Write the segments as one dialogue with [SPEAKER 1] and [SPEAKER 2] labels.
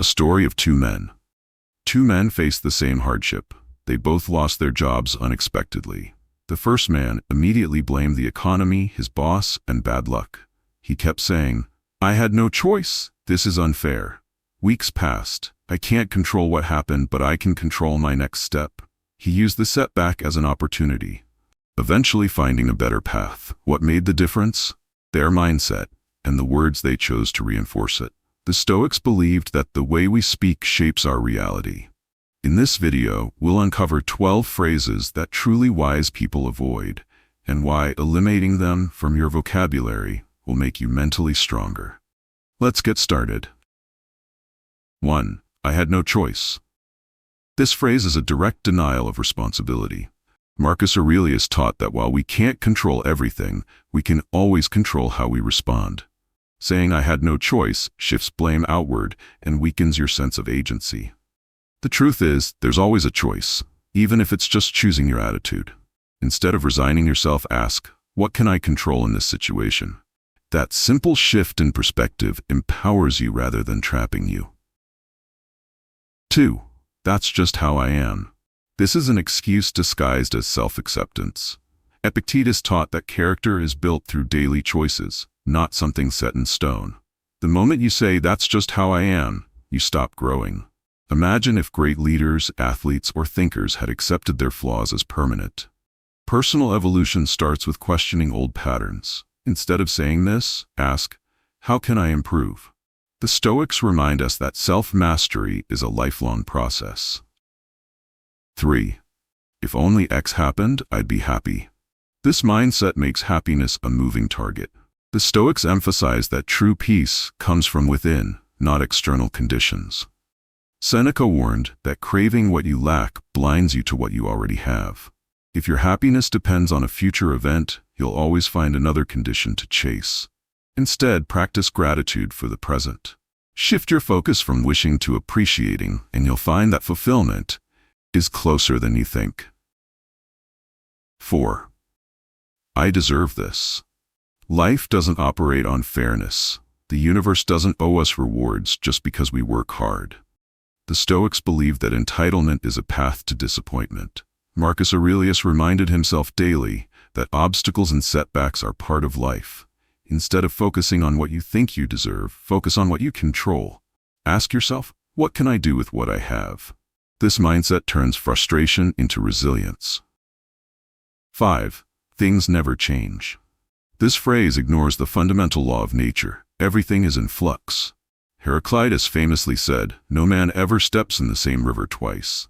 [SPEAKER 1] A story of two men. Two men faced the same hardship. They both lost their jobs unexpectedly. The first man immediately blamed the economy, his boss, and bad luck. He kept saying, "I had no choice. This is unfair." Weeks passed. "I can't control what happened, but I can control my next step." He used the setback as an opportunity, eventually finding a better path. What made the difference? Their mindset, and the words they chose to reinforce it. The Stoics believed that the way we speak shapes our reality. In this video, we'll uncover 12 phrases that truly wise people avoid, and why eliminating them from your vocabulary will make you mentally stronger. Let's get started. 1. I had no choice. This phrase is a direct denial of responsibility. Marcus Aurelius taught that while we can't control everything, we can always control how we respond. Saying "I had no choice" shifts blame outward and weakens your sense of agency. The truth is, there's always a choice, even if it's just choosing your attitude. Instead of resigning yourself, ask, "What can I control in this situation?" That simple shift in perspective empowers you rather than trapping you. 2. That's just how I am. This is an excuse disguised as self-acceptance. Epictetus taught that character is built through daily choices, not something set in stone. The moment you say, "That's just how I am," you stop growing. Imagine if great leaders, athletes, or thinkers had accepted their flaws as permanent. Personal evolution starts with questioning old patterns. Instead of saying this, ask, "How can I improve?" The Stoics remind us that self-mastery is a lifelong process. 3. If only X happened, I'd be happy. This mindset makes happiness a moving target. The Stoics emphasize that true peace comes from within, not external conditions. Seneca warned that craving what you lack blinds you to what you already have. If your happiness depends on a future event, you'll always find another condition to chase. Instead, practice gratitude for the present. Shift your focus from wishing to appreciating, and you'll find that fulfillment is closer than you think. 4. I deserve this. Life doesn't operate on fairness. The universe doesn't owe us rewards just because we work hard. The Stoics believe that entitlement is a path to disappointment. Marcus Aurelius reminded himself daily that obstacles and setbacks are part of life. Instead of focusing on what you think you deserve, focus on what you control. Ask yourself, "What can I do with what I have?" This mindset turns frustration into resilience. 5. Things never change. This phrase ignores the fundamental law of nature. Everything is in flux. Heraclitus famously said, "No man ever steps in the same river twice."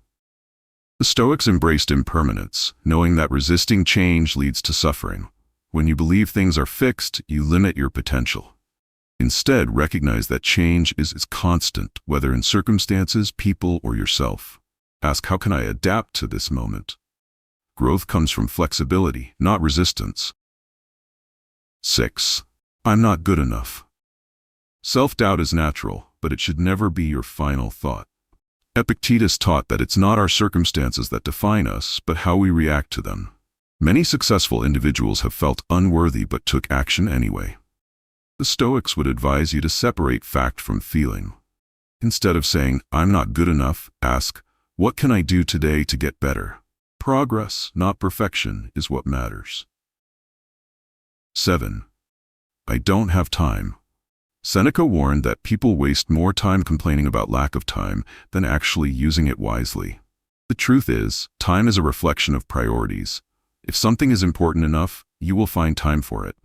[SPEAKER 1] The Stoics embraced impermanence, knowing that resisting change leads to suffering. When you believe things are fixed, you limit your potential. Instead, recognize that change is constant, whether in circumstances, people, or yourself. Ask, "How can I adapt to this moment?" Growth comes from flexibility, not resistance. 6. I'm not good enough. Self-doubt is natural, but it should never be your final thought. Epictetus taught that it's not our circumstances that define us, but how we react to them. Many successful individuals have felt unworthy but took action anyway. The Stoics would advise you to separate fact from feeling. Instead of saying, "I'm not good enough," ask, "What can I do today to get better?" Progress, not perfection, is what matters. 7. I don't have time. Seneca warned that people waste more time complaining about lack of time than actually using it wisely. The truth is, time is a reflection of priorities. If something is important enough, you will find time for it.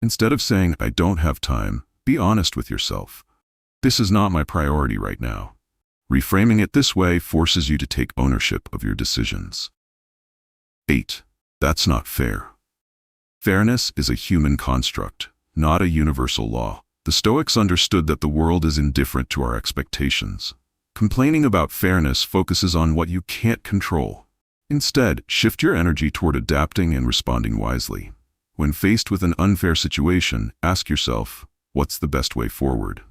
[SPEAKER 1] Instead of saying, "I don't have time," be honest with yourself. "This is not my priority right now." Reframing it this way forces you to take ownership of your decisions. 8. That's not fair. Fairness is a human construct, not a universal law. The Stoics understood that the world is indifferent to our expectations. Complaining about fairness focuses on what you can't control. Instead, shift your energy toward adapting and responding wisely. When faced with an unfair situation, ask yourself, what's the best way forward?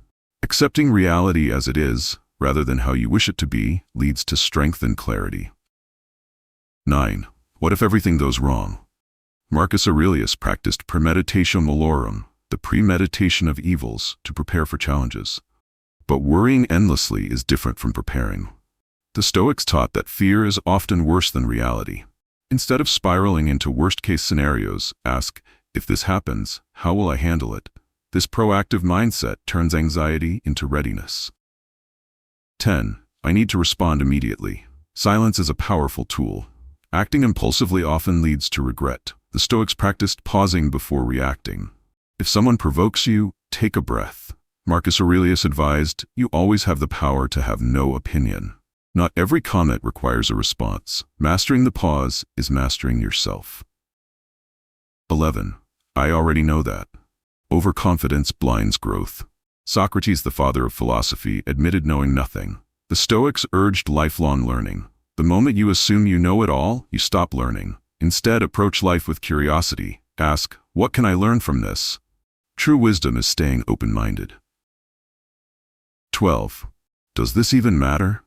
[SPEAKER 1] Accepting reality as it is, rather than how you wish it to be, leads to strength and clarity. 9. What if everything goes wrong? Marcus Aurelius practiced premeditatio malorum, the premeditation of evils, to prepare for challenges. But worrying endlessly is different from preparing. The Stoics taught that fear is often worse than reality. Instead of spiraling into worst-case scenarios, ask, if this happens, how will I handle it? This proactive mindset turns anxiety into readiness. 10. I need to respond immediately. Silence is a powerful tool. Acting impulsively often leads to regret. The Stoics practiced pausing before reacting. If someone provokes you, take a breath. Marcus Aurelius advised, you always have the power to have no opinion. Not every comment requires a response. Mastering the pause is mastering yourself. 11. I already know that. Overconfidence blinds growth. Socrates, the father of philosophy, admitted knowing nothing. The Stoics urged lifelong learning. The moment you assume you know it all, you stop learning. Instead, approach life with curiosity. Ask, what can I learn from this? True wisdom is staying open-minded. 12. Does this even matter?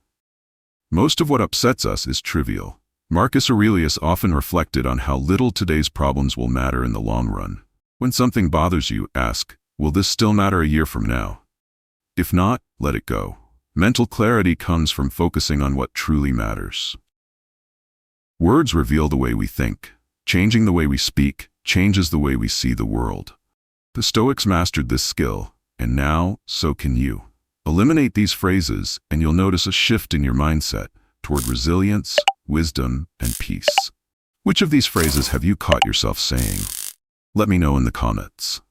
[SPEAKER 1] Most of what upsets us is trivial. Marcus Aurelius often reflected on how little today's problems will matter in the long run. When something bothers you, ask, will this still matter a year from now? If not, let it go. Mental clarity comes from focusing on what truly matters. Words reveal the way we think. Changing the way we speak changes the way we see the world. The Stoics mastered this skill, and now, so can you. Eliminate these phrases, and you'll notice a shift in your mindset toward resilience, wisdom, and peace. Which of these phrases have you caught yourself saying? Let me know in the comments.